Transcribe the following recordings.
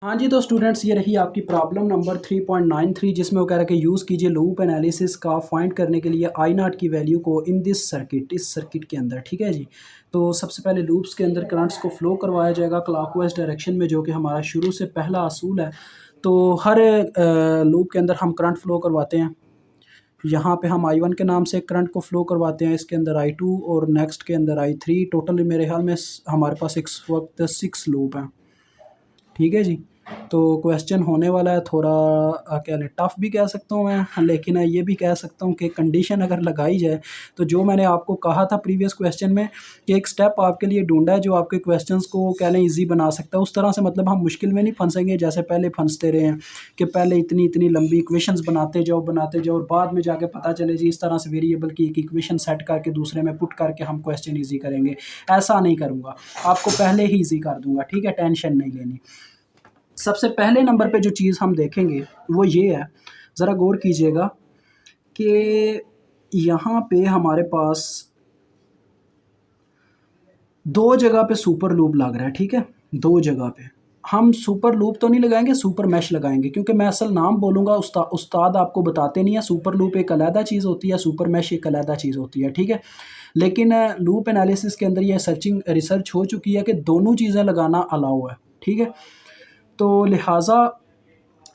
हाँ जी, तो स्टूडेंट्स ये रही आपकी प्रॉब्लम नंबर 3.93 जिसमें वो कह रहा है कि यूज़ कीजिए लूप एनालिसिस का फाइंड करने के लिए आई नॉट की वैल्यू को इन दिस सर्किट, इस सर्किट के अंदर। ठीक है जी। तो सबसे पहले लूप्स के अंदर करंट्स को फ्लो करवाया जाएगा क्लॉकवाइज डायरेक्शन में, जो कि हमारा शुरू से पहला असूल है। तो हर लूप के अंदर हम करंट फ्लो करवाते हैं। यहाँ पे हम I1 के नाम से करंट को फ्लो करवाते हैं, इसके अंदर I2 और नेक्स्ट के अंदर I3। टोटल मेरे ख्याल में हमारे पास इस वक्त 6 लूप हैं। ठीक है जी। तो क्वेश्चन होने वाला है थोड़ा क्या है, टफ़ भी कह सकता हूँ मैं, लेकिन ये भी कह सकता हूँ कि कंडीशन अगर लगाई जाए तो जो मैंने आपको कहा था प्रीवियस क्वेश्चन में कि एक स्टेप आपके लिए ढूंढा है जो आपके क्वेश्चंस को कह लें ईजी बना सकता है, उस तरह से मतलब हम मुश्किल में नहीं फंसेंगे जैसे पहले फंसते रहे हैं कि पहले इतनी इतनी लंबी इक्वेशंस बनाते जाओ और बाद में जाके पता चले जी इस तरह से वेरिएबल की एक इक्वेशन सेट करके दूसरे में पुट करके हम क्वेश्चन ईजी करेंगे। ऐसा नहीं करूँगा, आपको पहले ही ईजी कर दूँगा। ठीक है, टेंशन नहीं लेनी। सबसे पहले नंबर पे जो चीज़ हम देखेंगे वो ये है, ज़रा गौर कीजिएगा कि यहाँ पे हमारे पास दो जगह पे सुपर लूप लग रहा है। ठीक है, दो जगह पे हम सुपर लूप तो नहीं लगाएंगे, सुपर मैश लगाएंगे, क्योंकि मैं असल नाम बोलूँगा उस्ताद आपको बताते नहीं है। सुपर लूप एक अलहदा चीज़ होती है, सुपर मैश एक अलहदा चीज़ होती है। ठीक है, लेकिन लूप एनालिसिस के अंदर ये रिसर्च हो चुकी है कि दोनों चीज़ें लगाना अलाउ है। ठीक है, तो लिहाजा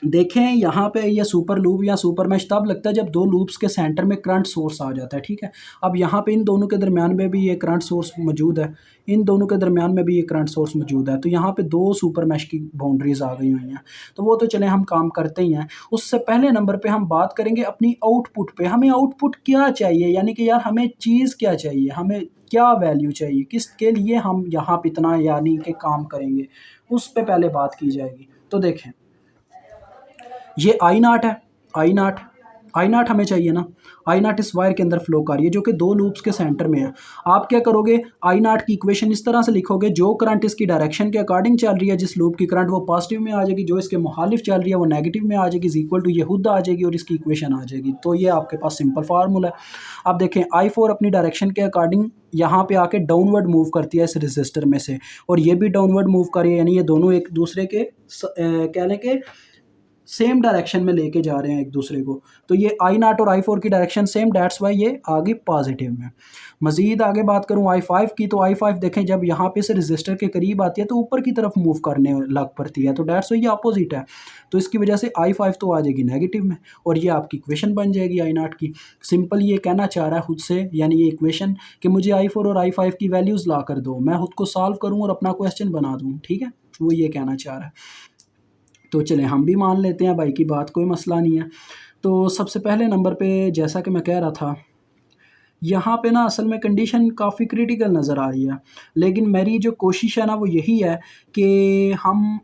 देखें यहाँ पे ये सुपर लूप या सुपर मैश तब लगता है जब दो लूप्स के सेंटर में करंट सोर्स आ जाता है। ठीक है, अब यहाँ पे इन दोनों के दरमियान में भी ये करंट सोर्स मौजूद है, इन दोनों के दरमियान में भी ये करंट सोर्स मौजूद है, तो यहाँ पे दो सुपर मैश की बाउंड्रीज आ गई हुई हैं। तो वो तो चले हम काम करते ही हैं। उससे पहले नंबर पे हम बात करेंगे अपनी आउटपुट पे। हमें आउटपुट क्या चाहिए, यानी कि यार हमें चीज़ क्या चाहिए, हमें क्या वैल्यू चाहिए, किसके लिए हम यहाँ पे इतना यानी कि काम करेंगे, उस पर पहले बात की जाएगी। तो देखें ये आई नाट है, आई नाट हमें चाहिए ना। आई नाट इस वायर के अंदर फ्लो कर रही है जो कि दो लूप्स के सेंटर में है। आप क्या करोगे, आई नाट की इक्वेशन इस तरह से लिखोगे, जो करंट इसकी डायरेक्शन के अकॉर्डिंग चल रही है, जिस लूप की करंट वो पॉजिटिव में आ जाएगी, जो इसके मुखालिफ चल रही है वो नेगेटिव में आ जाएगी, इज इक्वल टू ये खुद आ जाएगी और इसकी इक्वेशन आ जाएगी। तो ये आपके पास सिंपल फार्मूला है। आप देखें I4 अपनी डायरेक्शन के अकॉर्डिंग यहाँ पे आके डाउनवर्ड मूव करती है इस रजिस्टर में से, और ये भी डाउनवर्ड मूव कर रही है, यानी ये दोनों एक दूसरे के कहने के सेम डायरेक्शन में लेके जा रहे हैं एक दूसरे को। तो ये आई नाट और I4 की डायरेक्शन सेम, डेट्स वाई ये आगे पॉजिटिव में। मज़ीद आगे बात करूँ I5 की, तो I5 देखें जब यहाँ पे से रजिस्टर के करीब आती है तो ऊपर की तरफ मूव करने लग पड़ती है, तो डेट्स वाई ये अपोजिट है। तो इसकी वजह से I5 तो आ जाएगी नेगेटिव में और ये आपकी इक्वेशन बन जाएगी आई नाट की। सिंपल ये कहना चाह रहा है खुद से, यानी ये इक्वेशन कि मुझे I4 और I5 की वैल्यूज़ ला कर दो, मैं खुद को सॉल्व करूँ और अपना क्वेश्चन बना दूँ। ठीक है, वो ये कहना चाह रहा है। तो चलें हम भी मान लेते हैं भाई की बात, कोई मसला नहीं है। तो सबसे पहले नंबर पे जैसा कि मैं कह रहा था, यहाँ पे ना असल में कंडीशन काफ़ी क्रिटिकल नज़र आ रही है, लेकिन मेरी जो कोशिश है ना वो यही है कि हम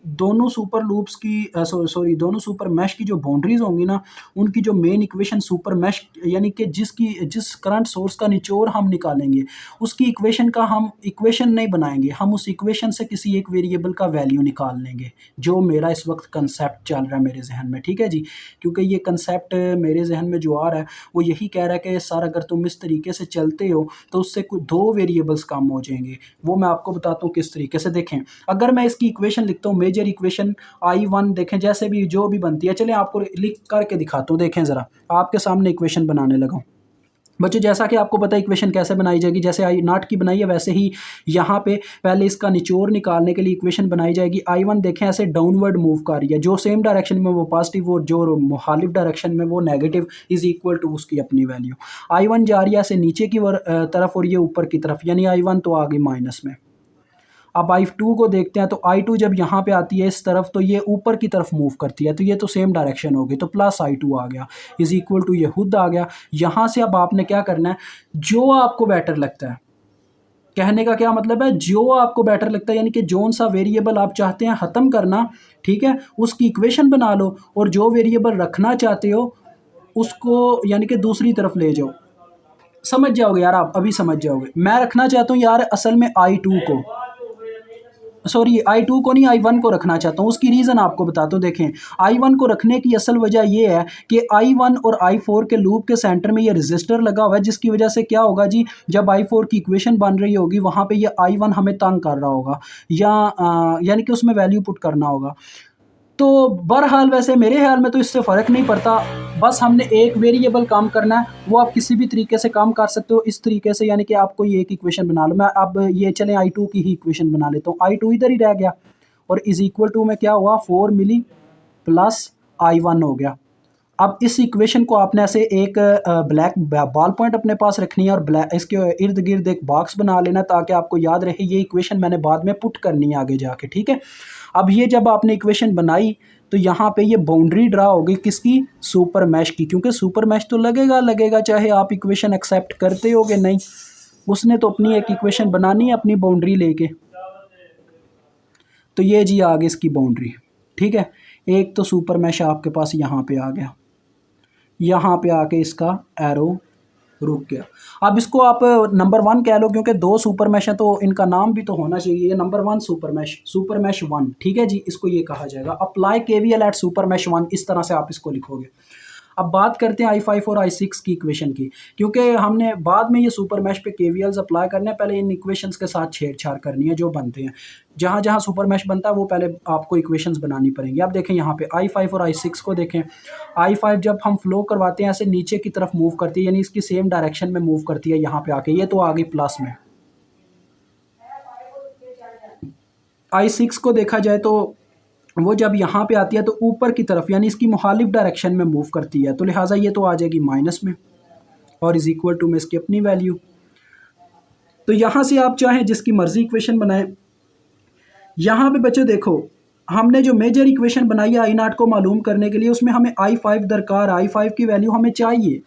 दोनों सुपर लूप्स की सॉरी दोनों सुपर मैश की जो बाउंड्रीज़ होंगी ना, उनकी जो मेन इक्वेशन सुपर मैश यानी कि जिस करंट सोर्स का निचोड़ हम निकालेंगे उसकी इक्वेशन का हम इक्वेशन नहीं बनाएंगे, हम उस इक्वेशन से किसी एक वेरिएबल का वैल्यू निकाल लेंगे, जो मेरा इस वक्त कंसेप्ट चल रहा है मेरे जहन में। ठीक है जी, क्योंकि ये कंसेप्ट मेरे जहन में जो आ रहा है वो यही कह रहा है कि सर अगर तुम इस तरीके से चलते हो तो उससे कुछ दो वेरिएबल्स कम हो जाएंगे। वो मैं आपको बताता हूँ किस तरीके से। देखें अगर मैं इसकी इक्वेशन लिखता हूँ, मेजर इक्वेशन I1 देखें जैसे भी जो भी बनती है, चलें आपको लिख करके दिखाता हूँ। देखें ज़रा, आपके सामने इक्वेशन बनाने लगा हूँ बच्चों। जैसा कि आपको पता है इक्वेशन कैसे बनाई जाएगी, जैसे आई नाट की बनाई है वैसे ही यहाँ पे पहले इसका निचोड़ निकालने के लिए इक्वेशन बनाई जाएगी। I1 देखें ऐसे डाउनवर्ड मूव कर रही है, जो सेम डायरेक्शन में वो पॉजिटिव और जो मुखालिफ डायरेक्शन में वो नेगेटिव, इज इक्वल टू उसकी अपनी वैल्यू। I1 जा रही है ऐसे नीचे की तरफ और ये ऊपर की तरफ, यानी I1 तो आ गई माइनस में। अब I2 को देखते हैं, तो I2 जब यहाँ पे आती है इस तरफ तो ये ऊपर की तरफ मूव करती है, तो ये तो सेम डायरेक्शन होगी, तो प्लस I2 आ गया, इज इक्वल टू ये खुद आ गया। यहाँ से अब आपने क्या करना है, जो आपको बेटर लगता है, कहने का क्या मतलब है, जो आपको बेटर लगता है, यानी कि जोन सा वेरिएबल आप चाहते हैं ख़त्म करना, ठीक है, उसकी इक्वेशन बना लो और जो वेरिएबल रखना चाहते हो उसको यानी कि दूसरी तरफ ले जाओ। समझ जाओगे यार, आप अभी समझ जाओगे। मैं रखना चाहता हूँ यार असल में I2 को, सॉरी I2 को नहीं, I1 को रखना चाहता हूँ। उसकी रीज़न आपको बताता हूँ। देखें, I1 को रखने की असल वजह ये है कि I1 और I4 के लूप के सेंटर में ये रजिस्टर लगा हुआ है, जिसकी वजह से क्या होगा जी, जब I4 की इक्वेशन बन रही होगी वहाँ पे ये I1 हमें तंग कर रहा होगा, या यानी कि उसमें वैल्यू पुट करना होगा। तो बहरहाल वैसे मेरे ख्याल में तो इससे फ़र्क नहीं पड़ता, बस हमने एक वेरिएबल काम करना है, वो आप किसी भी तरीके से काम कर सकते हो इस तरीके से, यानी कि आप कोई एक इक्वेशन बना लो। मैं अब ये चलें I2 की ही इक्वेशन बना लेता हूँ। I2 इधर ही रह गया और इज़ इक्वल टू में क्या हुआ, 4 मिली प्लस I1 हो गया। अब इस इक्वेशन को आपने ऐसे एक ब्लैक बॉल पॉइंट अपने पास रखनी है और ब्लैक इसके इर्द गिर्द एक बॉक्स बना लेना, ताकि आपको याद रहे ये इक्वेशन मैंने बाद में पुट करनी है आगे जाके, ठीक है। अब ये जब आपने इक्वेशन बनाई तो यहाँ पे ये बाउंड्री ड्रा होगी किसकी, सुपर मैश की, क्योंकि सुपर मैश तो लगेगा लगेगा चाहे आप इक्वेशन एक्सेप्ट करते होगे नहीं, उसने तो अपनी एक इक्वेशन बनानी है अपनी बाउंड्री लेके। तो ये जी आ गई इसकी बाउंड्री, ठीक है। एक तो सुपर मैश आपके पास यहाँ पे आ गया, यहाँ पे आके इसका एरो रुक गया। अब इसको आप नंबर 1 कह लो, क्योंकि 2 सुपर मैश है तो इनका नाम भी तो होना चाहिए। ये नंबर 1 सुपर मैश 1, ठीक है जी, इसको ये कहा जाएगा। Apply KVL at super mesh 1, इस तरह से आप इसको लिखोगे। अब बात करते हैं I5 और I6 की इक्वेशन की, क्योंकि हमने बाद में ये सुपर मैश पे केवीएल्स अप्लाई करने हैं, पहले इन इक्वेशंस के साथ छेड़छाड़ करनी है जो बनते हैं। जहाँ जहाँ सुपर मैश बनता है वो पहले आपको इक्वेशंस बनानी पड़ेंगी। अब देखें यहाँ पे I5 और I6 को देखें। I5 जब हम फ्लो करवाते हैं ऐसे नीचे की तरफ मूव करती है, यानी इसकी सेम डायरेक्शन में मूव करती है यहाँ पे आके, ये तो आ गई प्लस में। I6 को देखा जाए तो वो जब यहाँ पे आती है तो ऊपर की तरफ, यानी इसकी मुखालिफ डायरेक्शन में मूव करती है, तो लिहाजा ये तो आ जाएगी माइनस में और इज इक्वल टू में इसकी अपनी वैल्यू। तो यहाँ से आप चाहें जिसकी मर्जी इक्वेशन बनाएं। यहाँ पे बच्चे देखो, हमने जो मेजर इक्वेशन बनाई है I0 को मालूम करने के लिए, उसमें हमें I5 दरकार, I5 की वैल्यू हमें चाहिए।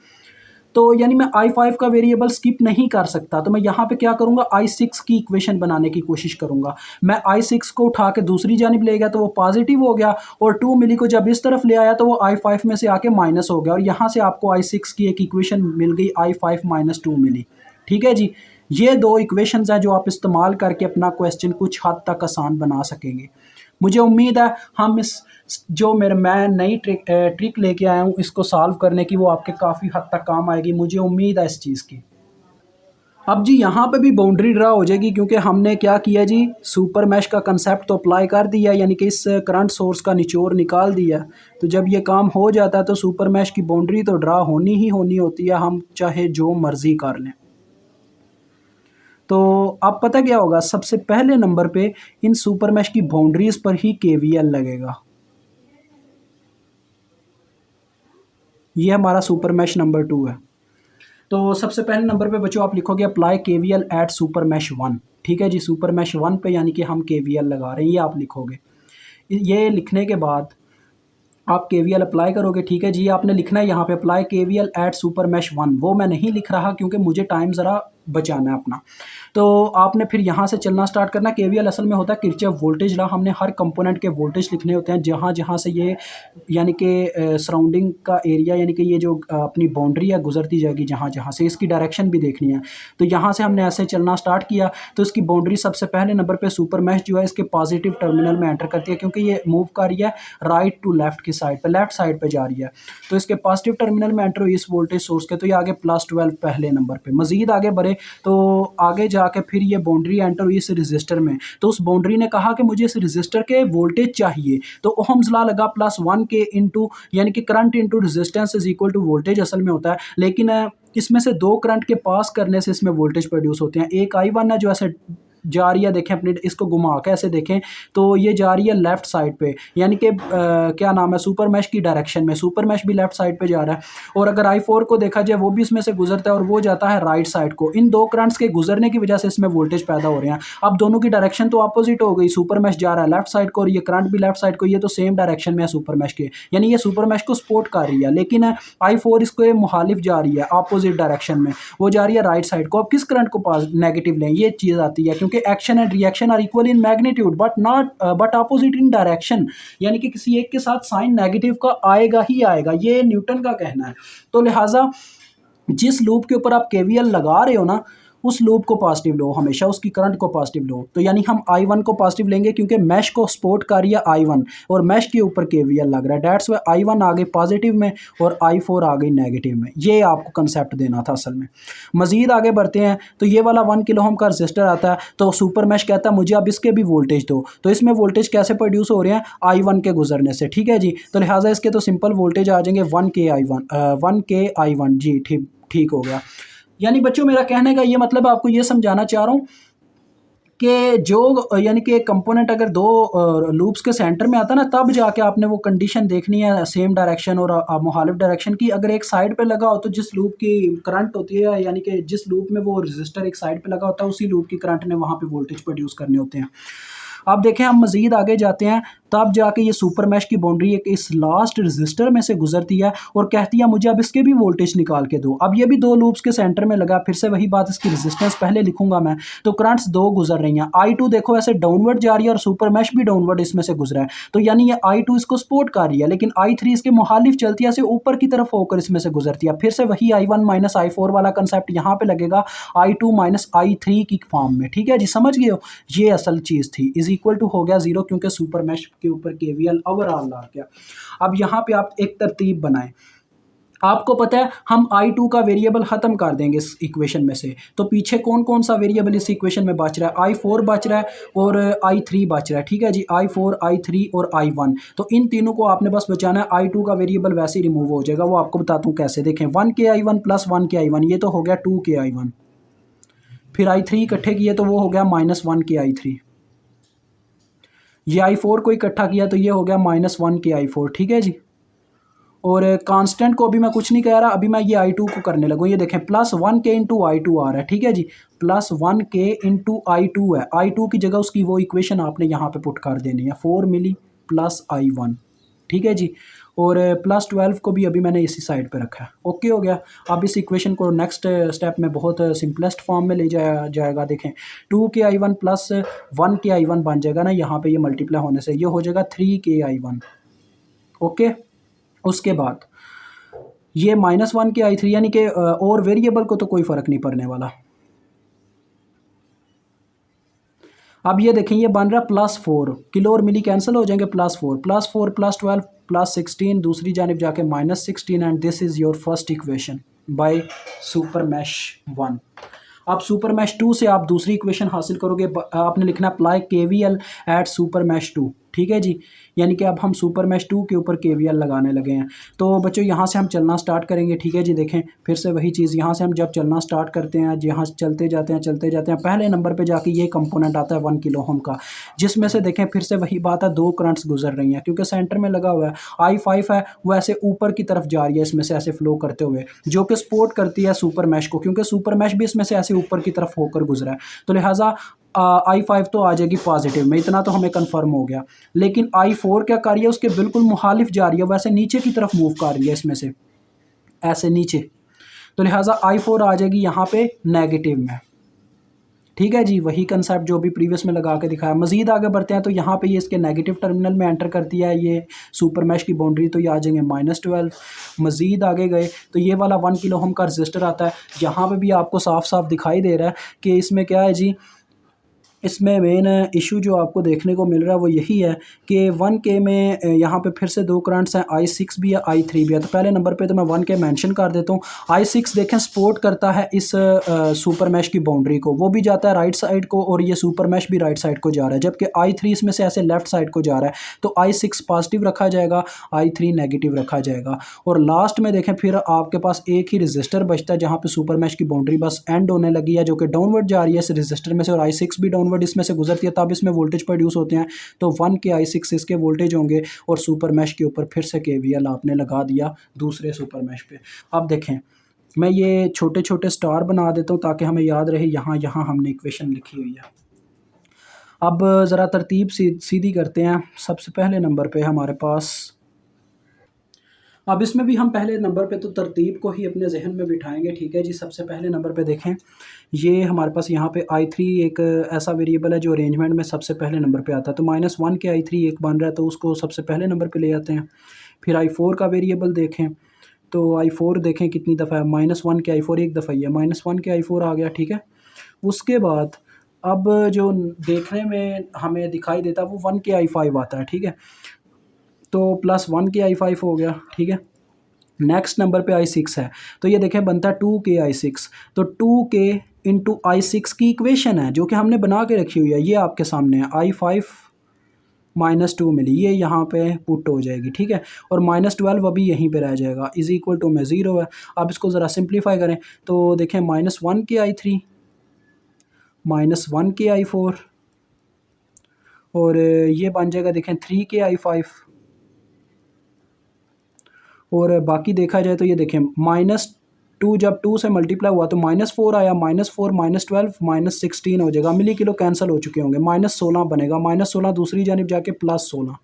तो यानी मैं I5 का वेरिएबल स्किप नहीं कर सकता, तो मैं यहाँ पे क्या करूँगा, I6 की इक्वेशन बनाने की कोशिश करूँगा। मैं I6 को उठा के दूसरी जानिब ले गया तो वो पॉजिटिव हो गया, और 2 मिली को जब इस तरफ ले आया तो वो I5 में से आके माइनस हो गया, और यहाँ से आपको I6 की एक इक्वेशन मिल गई, I5 माइनस 2 मिली। ठीक है जी, ये 2 इक्वेशंस हैं जो आप इस्तेमाल करके अपना क्वेश्चन कुछ हद तक आसान बना सकेंगे। मुझे उम्मीद है हम इस जो मैं नई ट्रिक लेके आया हूँ इसको सॉल्व करने की, वो आपके काफ़ी हद तक काम आएगी, मुझे उम्मीद है इस चीज़ की। अब जी यहाँ पे भी बाउंड्री ड्रा हो जाएगी, क्योंकि हमने क्या किया जी, सुपर मैश का कंसेप्ट तो अप्लाई कर दिया, यानी कि इस करंट सोर्स का निचोड़ निकाल दिया। तो जब ये काम हो जाता है तो सुपर मैश की बाउंड्री तो ड्रा होनी ही होनी होती है, हम चाहे जो मर्जी कर लें। तो अब पता क्या होगा, सबसे पहले नंबर पे इन सुपर मैश की बाउंड्रीज पर ही केवीएल लगेगा। ये हमारा सुपर मैश नंबर 2 है। तो सबसे पहले नंबर पे बच्चों आप लिखोगे apply KVL at super mesh 1। ठीक है जी, सुपर मैश 1 पे यानी कि हम केवीएल लगा रहे हैं, ये आप लिखोगे। ये लिखने के बाद आप केवीएल अप्लाई करोगे। ठीक है जी, आपने लिखना है यहाँ पे apply KVL at super mesh 1, वो मैं नहीं लिख रहा क्योंकि मुझे टाइम ज़रा बचाना है अपना। तो आपने फिर यहाँ से चलना स्टार्ट करना। केवीएल असल में होता है किरचॉफ वोल्टेज लॉ, हमने हर कंपोनेंट के वोल्टेज लिखने होते हैं जहाँ जहाँ से ये यानी कि सराउंडिंग का एरिया, यानी कि ये जो अपनी बाउंड्री है गुजरती जाएगी जहाँ जहाँ से, इसकी डायरेक्शन भी देखनी है। तो यहाँ से हमने ऐसे चलना स्टार्ट किया तो इसकी बाउंड्री सबसे पहले नंबर पर सुपर मैश जो है इसके पॉजिटिव टर्मिनल में एंटर करती है, क्योंकि ये मूव कर रही है राइट टू लेफ्ट की साइड पर, लेफ्ट साइड पर जा रही है। तो इसके पॉजिटिव टर्मिनल में एंटर हुई इस वोल्टेज सोर्स के, तो ये आगे +12 पहले नंबर पर। मजीद आगे बढ़े तो आगे जाके फिर ये बाउंड्री एंटर हुई इस रजिस्टर में, तो उस बाउंड्री ने कहा कि मुझे इस रजिस्टर के वोल्टेज चाहिए, तो ओहम्स लॉ लगा +1 के इंटू यानी कि current into resistance is equal to voltage असल में होता है, लेकिन इसमें से 2 करंट के पास करने से इसमें वोल्टेज प्रोड्यूस होते हैं। एक I1 है जो ऐसे जा रही है, देखें अपने इसको घुमा के ऐसे देखें तो ये जा रही है लेफ्ट साइड पे, यानी कि क्या नाम है, सुपर मैश की डायरेक्शन में, सुपर मैश भी लेफ्ट साइड पे जा रहा है। और अगर I4 को देखा जाए वो भी इसमें से गुजरता है और वो जाता है राइट साइड को। इन 2 करंट्स के गुजरने की वजह से इसमें वोल्टेज पैदा हो रहे हैं। अब दोनों की डायरेक्शन तो अपोजिट हो गई, सुपर मैश जा रहा है लेफ्ट साइड को और ये करंट भी लेफ्ट साइड को, ये तो सेम डायरेक्शन में है सुपर मैश के, यानी ये सुपर मैश को सपोर्ट कर रही है। लेकिन I4 इसको ये मुखालिफ जा रही है, अपोजिट डायरेक्शन में, वो जा रही है राइट साइड को। अब किस करंट को नेगेटिव लें, ये चीज़ आती है, क्योंकि action and reaction are equal in magnitude but opposite in direction, यानी कि किसी एक के साथ साइन नेगेटिव का आएगा ही आएगा, ये न्यूटन का कहना है। तो लिहाजा जिस लूप के ऊपर आप केवीएल लगा रहे हो ना, उस लूप को पॉजिटिव लो, हमेशा उसकी करंट को पॉजिटिव लो। तो यानी हम I1 को पॉजिटिव लेंगे क्योंकि मैश को सपोर्ट कर रही है I1 और मैश के ऊपर KVL लग रहा है। डेट्स वे I1 आ गई पॉजिटिव में और I4 आ गई नेगेटिव में। ये आपको कंसेप्ट देना था असल में। मजीद आगे बढ़ते हैं तो ये वाला 1 किलो ओम का रजिस्टर आता है, तो सुपर मैश कहता है मुझे अब इसके भी वोल्टेज दो। तो इसमें वोल्टेज कैसे प्रोड्यूस हो रहे हैं? I1 के गुजरने से, ठीक है जी। तो लिहाजा इसके तो सिंपल वोल्टेज आ जाएंगे 1 जी, ठीक ठीक हो गया। यानी बच्चों मेरा कहने का ये मतलब आपको ये समझाना चाह रहा हूँ कि जो यानी कि एक कंपोनेंट अगर दो लूप्स के सेंटर में आता है ना, तब जाके आपने वो कंडीशन देखनी है सेम डायरेक्शन और मुखालिफ डायरेक्शन की। अगर एक साइड पे लगा हो तो जिस लूप की करंट होती है, यानी कि जिस लूप में वो रजिस्टर एक साइड पे लगा होता है, उसी लूप की करंट ने वहाँ पे वोल्टेज प्रोड्यूस करने होते हैं। अब देखें हम मजीद आगे जाते हैं, तब जाके ये सुपर मैश की बाउंड्री एक इस लास्ट रजिस्टर में से गुजरती है और कहती है मुझे अब इसके भी वोल्टेज निकाल के दो। अब ये भी दो लूप्स के सेंटर में लगा, फिर से वही बात, इसकी रेजिस्टेंस पहले लिखूंगा मैं। तो करंट्स दो गुजर रही हैं। I2 देखो ऐसे डाउनवर्ड जा रही है और सुपर मैश भी डाउनवर्ड इसमें से गुजरा है, तो यानी ये I2 इसको सपोर्ट कर रही है, लेकिन I3 इसके मुखालिफ चलती है, ऐसे ऊपर की तरफ होकर इसमें से गुजरती है। फिर से वही I1 माइनस I4 वाला कंसेप्ट यहाँ पे लगेगा, I2 माइनस I3 की फॉर्म में, ठीक है जी, समझ गए हो। ये असल चीज़ थी, इज इक्वल टू हो गया 0 क्योंकि सुपर मैश के ऊपर KVL ओवरऑल आ गया। अब यहाँ पे आप एक तरतीब बनाएं। आपको पता है हम I2 का वेरिएबल ख़त्म कर देंगे इस इक्वेशन में से, तो पीछे कौन कौन सा वेरिएबल इस इक्वेशन में बच रहा है? I4 बच रहा है और I3 बच रहा है, ठीक है जी, I4, I3 और I1। तो इन तीनों को आपने बस बचाना है। I2 का वेरिएबल वैसे ही रिमूव हो जाएगा, वो आपको बताता हूँ कैसे। देखें 1 प्लस 1 ये तो हो गया 2 फिर I3 इकट्ठे किए तो वो हो गया -1 ये I4 को इकट्ठा किया तो ये हो गया -1 ठीक है जी। और कांस्टेंट को अभी मैं कुछ नहीं कह रहा, अभी मैं ये I2 को करने लगूँ। ये देखें +1k इंटू I2 आ रहा है, ठीक है जी, +1k इंटू I2 है। I2 की जगह उसकी वो इक्वेशन आपने यहाँ पे पुट कर देनी है, 4 मिली प्लस I1, ठीक है जी। और +12 को भी अभी मैंने इसी साइड पे रखा है, ओके हो गया। अब इस इक्वेशन को नेक्स्ट स्टेप में बहुत सिंपलेस्ट फॉर्म में ले जाया जाएगा। देखें 2k I1 plus 1k I1 बन जाएगा ना, यहाँ पे ये मल्टीप्लाई होने से ये हो जाएगा 3k I1, ओके। उसके बाद ये -1k I3, यानी कि और वेरिएबल को तो कोई फ़र्क नहीं पड़ने वाला। अब ये देखें ये बन रहा है +4, किलो और मिली कैंसिल हो जाएंगे, +4 +12 +16, दूसरी जानिब जाके -16, and this is your first equation by super mesh 1। अब सुपर मैश 2 से आप दूसरी इक्वेशन हासिल करोगे, आपने लिखना apply KVL at super mesh 2, ठीक है जी। यानी कि अब हम सुपर मैश 2 के ऊपर KVL लगाने लगे हैं। तो बच्चों यहाँ से हम चलना स्टार्ट करेंगे, ठीक है जी। देखें फिर से वही चीज़, यहाँ से हम जब चलना स्टार्ट करते हैं, यहाँ से चलते जाते हैं, पहले नंबर पे जाके ये कंपोनेंट आता है 1 किलो ओम का, जिसमें से देखें फिर से वही बात है, दो करंट्स गुजर रही हैं क्योंकि सेंटर में लगा हुआ है। I5 है वो ऐसे ऊपर की तरफ जा रही है इसमें से ऐसे फ्लो करते हुए, जो कि सपोर्ट करती है सुपर मैश को, क्योंकि सुपर मैश भी इसमें से ऐसे ऊपर की तरफ होकर गुजरा है। तो लिहाजा I5 तो आ जाएगी पॉजिटिव में, इतना तो हमें कंफर्म हो गया। लेकिन I4 क्या कर रही है, उसके बिल्कुल मुखालिफ जा रही है, वैसे नीचे की तरफ मूव कर रही है इसमें से ऐसे नीचे। तो लिहाजा I4 आ जाएगी यहाँ पे नेगेटिव में, ठीक है जी। वही कंसेप्ट जो भी प्रीवियस में लगा के दिखाया। मजीद आगे बढ़ते हैं तो यहाँ पे ये इसके नेगेटिव टर्मिनल में एंटर करती है ये सुपर मैश की बाउंड्री, तो ये आ जाएंगे -12। मजीद आगे गए तो ये वाला 1 किलो ओम का रजिस्टर आता है। यहाँ पे भी आपको साफ साफ दिखाई दे रहा है कि इसमें क्या है जी, इसमें मेन इशू जो आपको देखने को मिल रहा है वो यही है कि 1k में यहाँ पे फिर से दो करंट्स हैं, I6 भी है I3 भी है। तो पहले नंबर पे तो मैं 1k मेंशन कर देता हूँ। I6 देखें सपोर्ट करता है इस सुपर मैश की बाउंड्री को, वो भी जाता है राइट साइड को और ये सुपर मैश भी राइट साइड को जा रहा है, जबकि I3 इसमें से ऐसे लेफ्ट साइड को जा रहा है। तो I6 पॉजिटिव रखा जाएगा, I3 नेगेटिव रखा जाएगा। और लास्ट में देखें फिर आपके पास एक ही रजिस्टर बचता है जहाँ पे सुपर मैश की बाउंड्री बस एंड होने लगी है, जो कि डाउनवर्ड जा रही है इस रजिस्टर में से, और I6 भी डाउनवर्ड इसमें से गुजरती है, तब इसमें वोल्टेज प्रोड्यूस होते हैं। तो 1k I6 इसके वोल्टेज होंगे और सुपर मैश के ऊपर फिर से KVL आपने लगा दिया दूसरे सुपर मैश पे। अब देखें मैं ये छोटे छोटे स्टार बना देता हूँ ताकि हमें याद रहे यहाँ यहाँ हमने इक्वेशन लिखी हुई है। अब ज़रा तरतीब सीधी करते हैं। सबसे पहले नंबर पे हमारे पास, अब इसमें भी हम पहले नंबर पे तो तरतीब को ही अपने जहन में बिठाएंगे, ठीक है जी। सबसे पहले नंबर पे देखें ये हमारे पास यहाँ पे I3 एक ऐसा वेरिएबल है जो अरेंजमेंट में सबसे पहले नंबर पे आता है। तो -1 I3 एक बन रहा है तो उसको सबसे पहले नंबर पे ले आते हैं। फिर I4 का वेरिएबल देखें तो I4 देखें कितनी दफ़ा है, -1 I4 एक दफ़ा ही है, -1 I4 आ गया, ठीक है। उसके बाद अब जो देखने में हमें दिखाई देता है वो 1 के I5 आता है, ठीक है। तो प्लस 1 के I5 हो गया, ठीक है। नेक्स्ट नंबर पे I6 है, तो ये देखें बनता है 2 के I6। तो 2 के × I6 की इक्वेशन है जो कि हमने बना के रखी हुई है, ये आपके सामने है। I5 -2 मिली, ये यहाँ पे पुट हो जाएगी, ठीक है। और -12 अभी यहीं पे रह जाएगा, इज इक्वल टू में 0 है। अब इसको ज़रा सिंप्लीफाई करें तो देखें -1 के I3 -1 के I4 और ये बन जाएगा देखें 3 के I5। और बाकी देखा जाए तो ये देखें -2 जब 2 से मल्टीप्लाई हुआ तो -4 आया, -4 -12 -16 हो जाएगा। मिली किलो कैंसिल हो चुके होंगे, -16 बनेगा, -16 दूसरी जानिब जाके +16।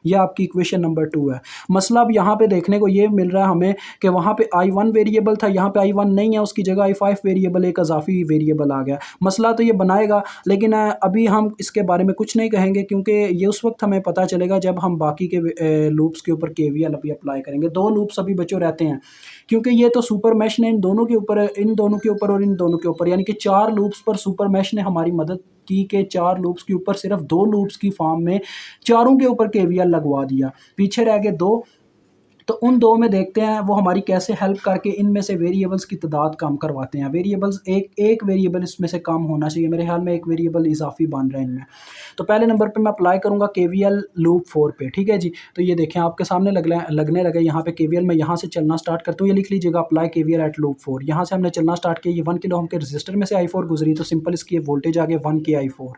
यह आपकी इक्वेशन नंबर 2 है। मसला अब यहाँ पे देखने को ये मिल रहा है हमें कि वहाँ पे I1 वेरिएबल था, यहाँ पे I1 नहीं है, उसकी जगह I5 वेरिएबल, एक इजाफी वेरिएबल आ गया। मसला तो ये बनाएगा, लेकिन अभी हम इसके बारे में कुछ नहीं कहेंगे क्योंकि ये उस वक्त हमें पता चलेगा जब हम बाकी के लूप्स के ऊपर KVL अभी अप्लाई करेंगे। 2 लूप्स अभी बच्चों रहते हैं क्योंकि ये तो सुपर मैश ने इन दोनों के ऊपर, इन दोनों के ऊपर और इन दोनों के ऊपर, यानी कि 4 लूप्स पर सुपर मैश ने हमारी मदद की के 4 लूप्स के ऊपर सिर्फ 2 लूप्स की फॉर्म में चारों के ऊपर KVL लगवा दिया, पीछे रह गए 2। तो उन 2 में देखते हैं वो हमारी कैसे हेल्प करके इनमें से वेरिएबल्स की तादाद कम करवाते हैं। वेरिएबल्स एक वेरिएबल इसमें से कम होना चाहिए, मेरे ख्याल में एक वेरिएबल इजाफी बन रहा है इनमें। तो पहले नंबर पे मैं अप्लाई करूँगा KVL लूप 4 पे, ठीक है जी। तो ये देखें आपके सामने लगने लगे यहाँ पे KVL। मैं यहाँ से चलना स्टार्ट करता हूँ, ये लिख लीजिएगा अप्लाई KVL एट लूप 4। यहाँ से हमने चलना स्टार्ट किया, ये 1 किलो ओम के रजिस्टर में से I4 गुजरी, तो सिंपल इसकी वोल्टेज आ गया 1 के I4।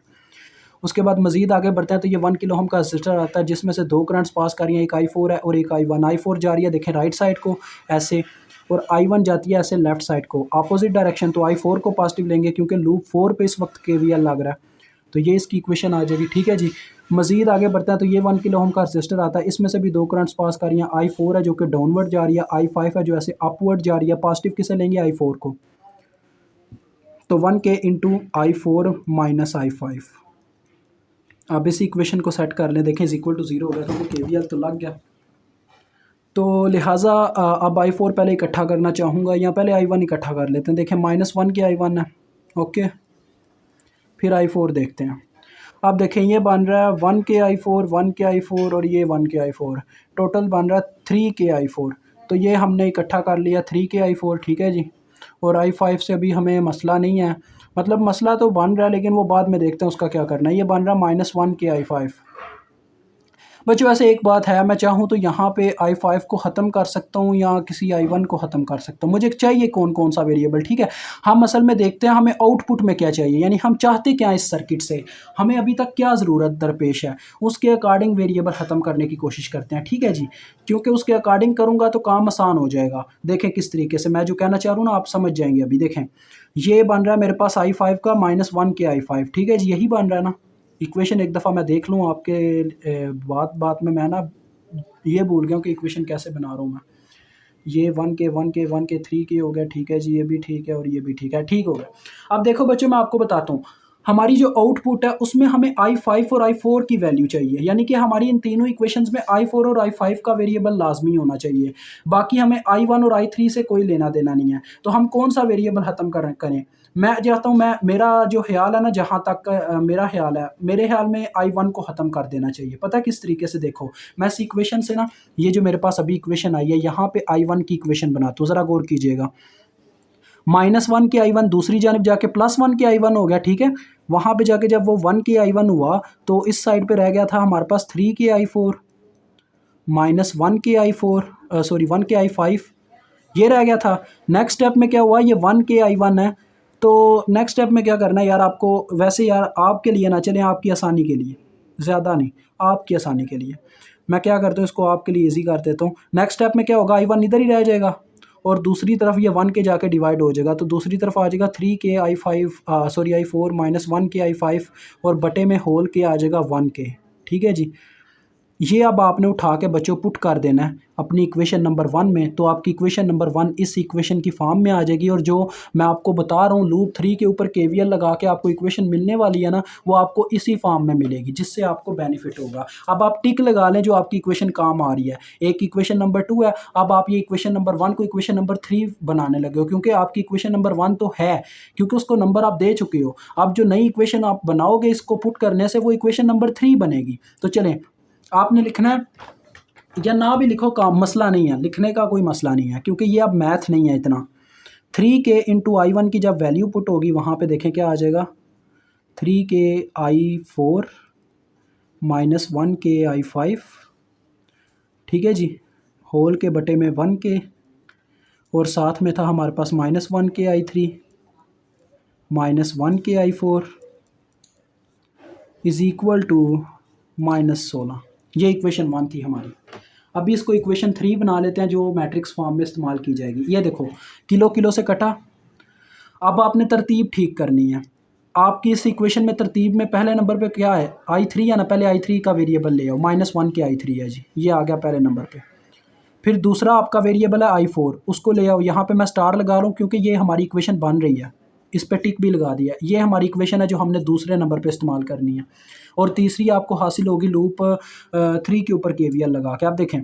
उसके बाद मजीद आगे बढ़ते हैं तो ये 1 किलो ओम का रजिस्टर आता है जिसमें से 2 करंट्स पास कर रही हैं, एक I4 है और एक I1। I4 जा रही है देखें राइट साइड को ऐसे, और I1 जाती है ऐसे लेफ्ट साइड को, अपोजिट डायरेक्शन। तो I4 को पॉजिटिव लेंगे क्योंकि लूप 4 पे इस वक्त KVL लग रहा है, तो ये इसकी इक्वेशन आ जाएगी, ठीक है जी। मजीद आगे बढ़ते हैं तो ये 1 किलो ओम का रजिस्टर आता है, इसमें से भी 2 करंट्स पास कर रही हैं। I4 है जो कि डाउनवर्ड जा रही है, I5 है जो ऐसे अपवर्ड जा रही है। पॉजिटिव किसे लेंगे? I4 को। तो 1K × I4 - I5। अब इस इक्वेशन को सेट कर लें, देखें इज इक्वल टू 0 हो गया क्योंकि KVL तो लग गया। तो लिहाजा अब I4 पहले इकट्ठा करना चाहूँगा, या पहले I1 इकट्ठा कर लेते हैं। देखें -1 के I1 है, ओके। फिर I4 देखते हैं। अब देखें ये बन रहा है 1 के I4, 1 के I4 और ये 1 के I4, टोटल बन रहा है 3 के I4। तो ये हमने इकट्ठा कर लिया 3 के I4, ठीक है जी। और I5 से अभी हमें मसला नहीं है, मतलब मसला तो बन रहा है लेकिन वो बाद में देखते हैं उसका क्या करना है। ये बन रहा है -1 के I5। बच्चों वैसे एक बात है, मैं चाहूँ तो यहाँ पे I5 को ख़त्म कर सकता हूँ या किसी I1 को ख़त्म कर सकता हूँ। मुझे चाहिए कौन कौन सा वेरिएबल, ठीक है। हम असल में देखते हैं हमें आउटपुट में क्या चाहिए, यानी हम चाहते क्या इस सर्किट से, हमें अभी तक क्या ज़रूरत दरपेश है, उसके अकॉर्डिंग वेरिएबल ख़त्म करने की कोशिश करते हैं, ठीक है जी। क्योंकि उसके अकॉर्डिंग करूँगा तो काम आसान हो जाएगा। देखें किस तरीके से, मैं जो कहना चाह रहा हूँ ना आप समझ जाएंगे अभी। देखें ये बन रहा है मेरे पास I5 का -1 के I5, ठीक है जी, यही बन रहा है ना। इक्वेशन एक दफ़ा मैं देख लूँ आपके बात में, मैं ना ये भूल गया हूँ कि इक्वेशन कैसे बना रहा हूँ मैं। ये 1 के 3 के हो गया, ठीक है जी, ये भी ठीक है और ये भी ठीक है, ठीक हो गया। अब देखो बच्चों मैं आपको बताता हूँ, हमारी जो आउटपुट है उसमें हमें I5 और I4 की वैल्यू चाहिए, यानी कि हमारी इन तीनों इक्वेशंस में I4 और I5 का वेरिएबल लाजमी होना चाहिए। बाकी हमें I1 और I3 से कोई लेना देना नहीं है। तो हम कौन सा वेरिएबल ख़त्म करें? मैं चाहता हूँ, मेरा जो ख्याल है ना, जहाँ तक मेरा ख्याल है, मेरे ख्याल में I1 को ख़त्म कर देना चाहिए। पता है किस तरीके से? देखो मैं इस इक्वेशन से ना, ये जो मेरे पास अभी इक्वेशन आई है, यहाँ पे I1 की इक्वेशन बनाता हूँ, ज़रा गौर कीजिएगा। -1 के I1 दूसरी जानिब जाके +1 के I1 हो गया, ठीक है। वहाँ पे जाके जब वो 1 के I1 हुआ तो इस साइड पे रह गया था हमारे पास 3 के I4 -1 के I4 सॉरी 1 के I5, ये रह गया था। नेक्स्ट स्टेप में क्या हुआ, ये 1 के I1 है। तो नेक्स्ट स्टेप में क्या करना है यार आपको, वैसे यार आपके लिए ना चलें, आपकी आसानी के लिए, ज़्यादा नहीं, आपकी आसानी के लिए मैं क्या करता हूँ, इसको आपके लिए इजी कर देता हूँ। नेक्स्ट स्टेप में क्या होगा, I1 इधर ही रह जाएगा और दूसरी तरफ ये 1 के जाके डिवाइड हो जाएगा, तो दूसरी तरफ आ जाएगा 3 के I5 सॉरी I4 -1 के I5 और बटे में होल के आ जाएगा 1 के, ठीक है जी। ये अब आपने उठा के बच्चों पुट कर देना है अपनी इक्वेशन नंबर 1 में, तो आपकी इक्वेशन नंबर 1 इस इक्वेशन की फॉर्म में आ जाएगी। और जो मैं आपको बता रहा हूँ लूप 3 के ऊपर केवीएल लगा के आपको इक्वेशन मिलने वाली है ना, वो आपको इसी फॉर्म में मिलेगी, जिससे आपको बेनिफिट होगा। अब आप टिक लगा लें जो आपकी इक्वेशन काम आ रही है। एक इक्वेशन नंबर 2 है, अब आप ये इक्वेशन नंबर 1 को इक्वेशन नंबर 3 बनाने लगे हो, क्योंकि आपकी इक्वेशन नंबर 1 तो है, क्योंकि उसको नंबर आप दे चुके हो। अब जो नई इक्वेशन आप बनाओगे इसको पुट करने से वो इक्वेशन नंबर 3 बनेगी। तो चलें, आपने लिखना है या ना भी लिखो, काम मसला नहीं है, लिखने का कोई मसला नहीं है, क्योंकि ये अब मैथ नहीं है इतना। 3k × I1 की जब वैल्यू पुट होगी वहाँ पे देखें क्या आ जाएगा, 3k I4 - 1k I5, ठीक है जी, होल के बटे में 1k, और साथ में था हमारे पास -1k I3 - 1k I4 is equal to -16। ये इक्वेशन 1 थी हमारी। अभी इसको इक्वेशन 3 बना लेते हैं जो मैट्रिक्स फॉर्म में इस्तेमाल की जाएगी। ये देखो, किलो किलो से कटा। अब आपने तरतीब ठीक करनी है। आपकी इस इक्वेशन में तरतीब में पहले नंबर पे क्या है, I3 है ना, पहले I3 का वेरिएबल ले आओ, -1 के I3 है जी, ये आ गया पहले नंबर पे। फिर दूसरा आपका वेरिएबल है I4, उसको ले आओ। यहाँ पे मैं स्टार लगा रहा हूँ क्योंकि ये हमारी इक्वेशन बन रही है, इस पे टिक भी लगा दिया। ये हमारी इक्वेशन है जो हमने दूसरे नंबर पे इस्तेमाल करनी है। और तीसरी आपको हासिल होगी लूप 3 के ऊपर केवीएल लगा के। आप देखें,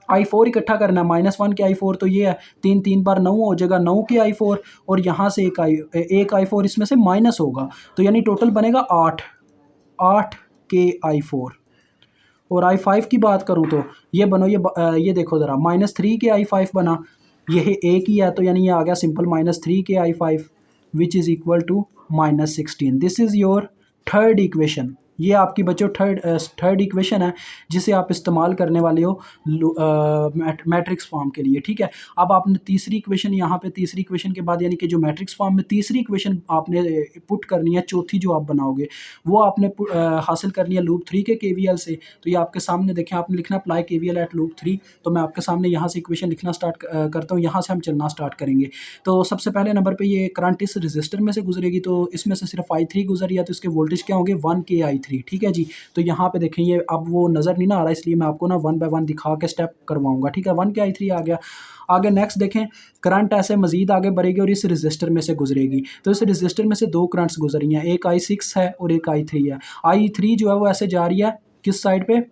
I4 इकट्ठा करना है, -1 के I4 तो ये है, 3 3 बार 9 हो जाएगा, 9 के I4, और यहाँ से एक I4 इसमें से माइनस होगा, तो यानी टोटल बनेगा 8 के I4। और I5 की बात करूँ तो ये बनो, ये देखो ज़रा, -3 के I5 बना, ये एक ही है, तो यानी ये आ गया सिंपल -3 के I5 which is equal to -16। This is your third equation. ये आपकी बच्चों थर्ड इक्वेशन है जिसे आप इस्तेमाल करने वाले हो मैट्रिक्स फॉर्म के लिए, ठीक है। अब आपने तीसरी इक्वेशन, यहाँ पे तीसरी इक्वेशन के बाद यानी कि जो मैट्रिक्स फॉर्म में तीसरी इक्वेशन आपने पुट करनी है, चौथी जो आप बनाओगे वो आपने हासिल करनी है लूप 3 के केवीएल से। तो ये आपके सामने देखें, आपने लिखना अप्लाई केवीएल एट लूप 3। तो मैं आपके सामने यहाँ से इक्वेशन लिखना स्टार्ट करता हूँ, यहाँ से हम चलना स्टार्ट करेंगे। तो सबसे पहले नंबर पर ये करंट इस रजिस्टर में से गुजरेगी, तो इसमें से सिर्फ I3 गुजरी है, तो इसके वोल्टेज क्या होंगे, 1 के I3, ठीक है जी। तो यहाँ पे देखें, ये अब वो नज़र नहीं ना आ रहा, इसलिए मैं आपको ना 1 बाय 1 दिखा के स्टेप करवाऊंगा, ठीक है। 1 के I3 आ गया। आगे नेक्स्ट देखें, करंट ऐसे मजीद आगे बढ़ेगी और इस रजिस्टर में से गुजरेगी। तो इस रजिस्टर में से दो करंट्स गुजर रही हैं, एक I6 है और एक I3 है। I3 जो है वो ऐसे जा रही है किस साइड पे,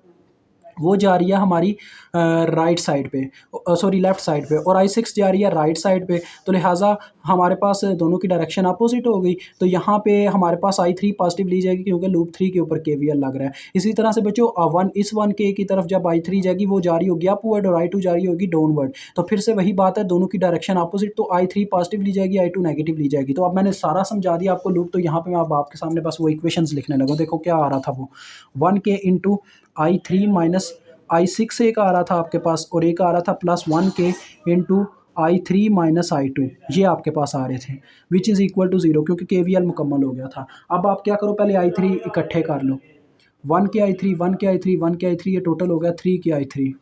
वो जा रही है हमारी राइट साइड पे, सॉरी लेफ़्ट साइड पे, और I6 जा रही है राइट साइड पे। तो लिहाजा हमारे पास दोनों की डायरेक्शन अपोजिट हो गई। तो यहाँ पे हमारे पास I3 पॉजिटिव ली जाएगी क्योंकि लूप 3 के ऊपर केवीएल लग रहा है। इसी तरह से बच्चों 1 की तरफ जब I3 जाएगी वो जारी होगी अपवर्ड और I2 जारी होगी डाउनवर्ड। तो फिर से वही बात है, दोनों की डायरेक्शन अपोजिट, तो I3 पॉजिटिव ली जाएगी, I2 नेगेटिव ली जाएगी। तो अब मैंने सारा समझा दिया आपको लूप। तो यहाँ पे मैं अब आपके सामने बस वो इक्वेशंस लिखने लगा। देखो क्या आ रहा था, वो 1k × I3 - I6 एक आ रहा था आपके पास, और एक आ रहा था +1k × I3 - I2, ये आपके पास आ रहे थे, विच इज़ इक्वल टू 0, क्योंकि केवीएल मुकम्मल हो गया था। अब आप क्या करो, पहले I3 इकट्ठे कर लो, 1 के I3 1 के I3 1 के I3, ये टोटल हो गया 3 के I3।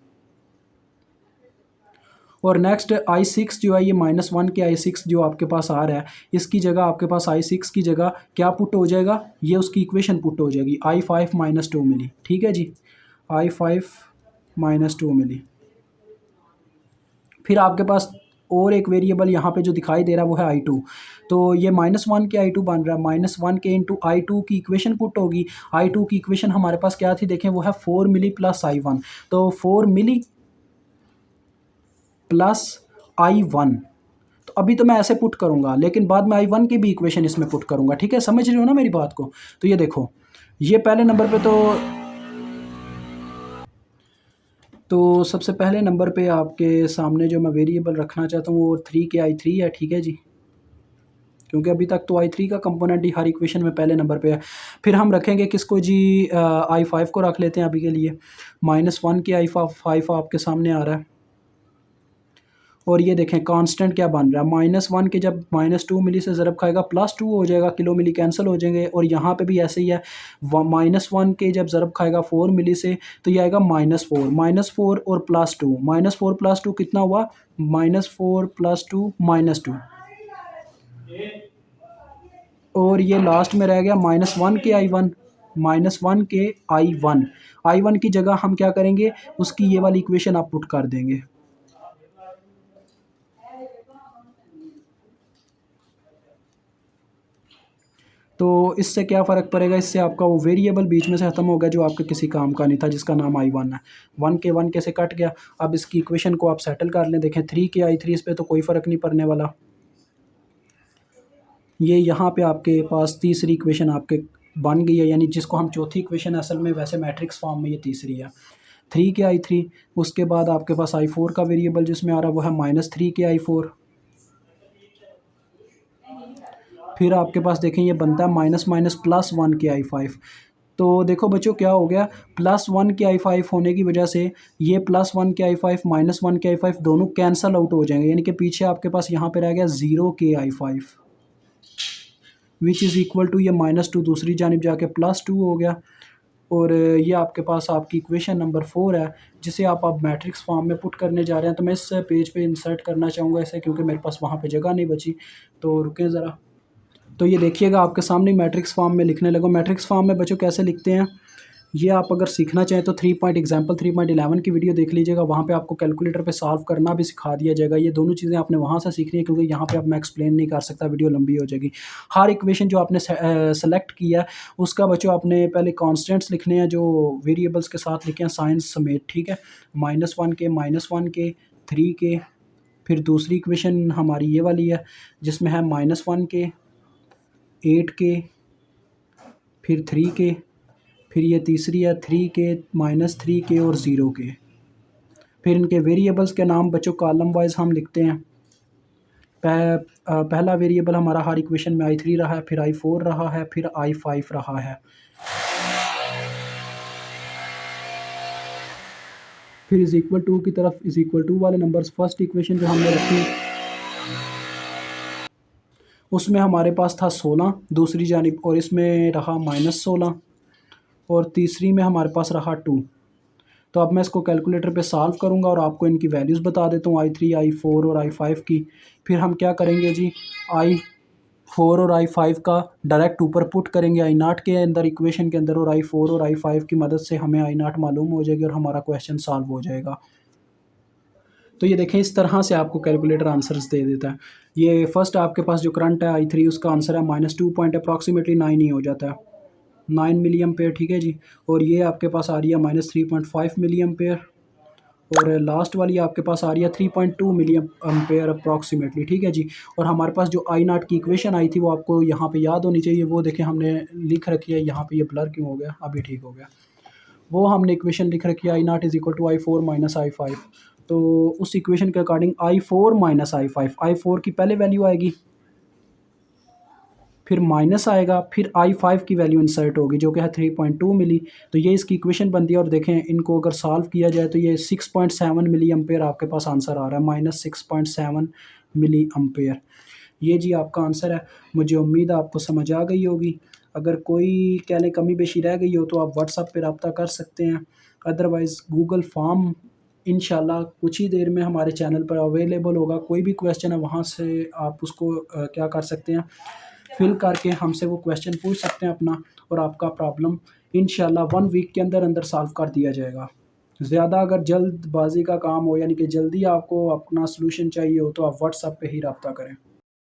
और नेक्स्ट I6 जो है, ये -1 के I6 जो आपके पास आ रहा है, इसकी जगह आपके पास I6 की जगह क्या पुट हो जाएगा, ये उसकी इक्वेशन पुट हो जाएगी, I5 - 2 मिली, ठीक है जी, I5 - 2 मिली। फिर आपके पास और एक वेरिएबल यहाँ पे जो दिखाई दे रहा है वो है I2। तो ये -1 के I2 बन रहा है, -1k × I2 की इक्वेशन पुट होगी। I2 की इक्वेशन हमारे पास क्या थी, देखें, वो है 4 मिली + I1। तो 4 मिली + I1, तो अभी तो मैं ऐसे पुट करूँगा, लेकिन बाद में I1 की भी इक्वेशन इसमें पुट करूँगा, ठीक है। समझ रहे हो ना मेरी बात को। तो ये देखो, ये पहले नंबर पे तो सबसे पहले नंबर पे आपके सामने जो मैं वेरिएबल रखना चाहता हूँ वो 3 के I3 है, ठीक है जी, क्योंकि अभी तक तो I3 का कंपोनेंट ही हर इक्वेशन में पहले नंबर पे है। फिर हम रखेंगे किसको जी, I5 को रख लेते हैं अभी के लिए। -1 के I5 आपके सामने आ रहा है, और ये देखें कांस्टेंट क्या बन रहा है, -1 के जब -2 मिली से ज़रब खाएगा +2 हो जाएगा, किलो मिली कैंसिल हो जाएंगे। और यहाँ पे भी ऐसे ही है, -1 के जब ज़रब खाएगा 4 मिली से, तो ये आएगा -4 और +2, -4 + 2 कितना हुआ, -4 + 2 -2, और ये लास्ट में रह गया -1 के I1। -1 के I1 की जगह हम क्या करेंगे, उसकी ये वाली इक्वेशन आप पुट कर देंगे। तो इससे क्या फ़र्क पड़ेगा, इससे आपका वो वेरिएबल बीच में से ख़त्म हो गया जो आपके किसी काम का नहीं था, जिसका नाम I1 है। 1 के 1 कैसे कट गया। अब इसकी इक्वेशन को आप सेटल कर लें। देखें 3 के I3, इस पे तो कोई फ़र्क नहीं पड़ने वाला। ये यहाँ पे आपके पास तीसरी इक्वेशन आपके बन गई है, यानी जिसको हम चौथी इक्वेशन असल में वैसे मैट्रिक्स फॉर्म में ये तीसरी है। 3 के I3, उसके बाद आपके पास I4 का वेरिएबल जिसमें आ रहा है वो है -3 के I4। फिर आपके पास देखें ये बनता है माइनस माइनस +1 के I5। तो देखो बच्चों क्या हो गया, +1 के I5 होने की वजह से ये +1 के I5 -1 के I5 दोनों कैंसल आउट हो जाएंगे, यानी कि पीछे आपके पास यहाँ पे रह गया 0 के I5 which is equal to ये -2 दूसरी जानिब जाके +2 हो गया। और ये आपके पास आपकी इक्वेशन नंबर 4 है, जिसे आप अब मैट्रिक्स फॉर्म में पुट करने जा रहे हैं। तो मैं इस पेज पे इंसर्ट करना चाहूँगा इसे, क्योंकि मेरे पास वहाँ पे जगह नहीं बची। तो रुकें ज़रा। तो ये देखिएगा आपके सामने मैट्रिक्स फॉर्म में लिखने लगो। मैट्रिक्स फॉर्म में बच्चों कैसे लिखते हैं, ये आप अगर सीखना चाहें तो 3.11 की वीडियो देख लीजिएगा। वहाँ पे आपको कैलकुलेटर पे सॉल्व करना भी सिखा दिया जाएगा। ये दोनों चीज़ें आपने वहाँ से सीखनी है, क्योंकि यहाँ पे अब मैं एक्सप्लेन नहीं कर सकता, वीडियो लंबी हो जाएगी। हर इक्वेशन जो आपने सेलेक्ट किया है उसका बच्चों आपने पहले कॉन्स्टेंट्स लिखने हैं, जो वेरिएबल्स के साथ लिखे हैं साइंस समेत, ठीक है। -1 के, -1 के, 3 के। फिर दूसरी इक्वेशन हमारी ये वाली है जिसमें है -1 के, 8 के, फिर 3 के। फिर ये तीसरी है 3 के, -3 के और 0 के। फिर इनके वेरिएबल्स के नाम बच्चों कॉलम वाइज हम लिखते हैं। पहला वेरिएबल हमारा हर इक्वेशन में I3 रहा है, फिर I4 रहा है, फिर I5 रहा है। फिर इज़ इक्वल टू की तरफ इज़ इक्वल टू वाले नंबर्स, फर्स्ट इक्वेशन जो हमने रखी उसमें हमारे पास था 16 दूसरी जानिब, और इसमें रहा -16, और तीसरी में हमारे पास रहा 2। तो अब मैं इसको कैलकुलेटर पे सॉल्व करूँगा और आपको इनकी वैल्यूज़ बता देता हूँ I3, I4 और I5 की। फिर हम क्या करेंगे जी, I4 और I5 का डायरेक्ट ऊपर पुट करेंगे I0 के अंदर, इक्वेशन के अंदर, और I4 और I5 की मदद से हमें I0 मालूम हो जाएगी और हमारा क्वेश्चन सॉल्व हो जाएगा। तो ये देखें इस तरह से आपको कैलकुलेटर आंसर्स दे देता है। ये फर्स्ट आपके पास जो करंट है I3, उसका आंसर है -2 पॉइंट अप्रॉक्सीमेटली 9 ही हो जाता है, 9 मिली एम्पेयर, ठीक है जी। और ये आपके पास आ रही है -3.5 मिली एम्पेयर, और लास्ट वाली आपके पास आ रही है 3.2 मिली एम्पेयर अप्रॉक्सीमेटली, ठीक है जी। और हमारे पास जो I0 की इक्वेशन आई थी वो आपको यहाँ पे याद होनी चाहिए। वो देखें हमने लिख रखी है यहाँ पे, ये ब्लर क्यों हो गया, अभी ठीक हो गया। वो हमने इक्वेशन लिख रखी है I0 is equal to I4 minus I5। तो उस इक्वेशन के अकॉर्डिंग I4 माइनस I4 की पहले वैल्यू आएगी, फिर माइनस आएगा, फिर I5 की वैल्यू इंसर्ट होगी जो कि है 3.2 मिली। तो ये इसकी इक्वेशन बनती है। और देखें इनको अगर सॉल्व किया जाए तो ये 6.7 मिली एम्पेयर आपके पास आंसर आ रहा है, -6.7 मिली एम्पेयर। ये जी आपका आंसर है। मुझे उम्मीद है आपको समझ आ गई होगी। अगर कोई कह लें कमी बेशी रह गई हो तो आप व्हाट्सएप पे रब्ता कर सकते हैं। अदरवाइज़ गूगल फॉर्म इंशाल्लाह कुछ ही देर में हमारे चैनल पर अवेलेबल होगा। कोई भी क्वेश्चन है वहाँ से आप उसको क्या कर सकते हैं, फिल करके हमसे वो क्वेश्चन पूछ सकते हैं अपना, और आपका प्रॉब्लम इंशाल्लाह 1 वीक के अंदर अंदर सॉल्व कर दिया जाएगा। ज़्यादा अगर जल्दबाजी का काम हो, यानी कि जल्दी आपको अपना सलूशन चाहिए हो, तो आप व्हाट्सएप पे ही रब्ता करें।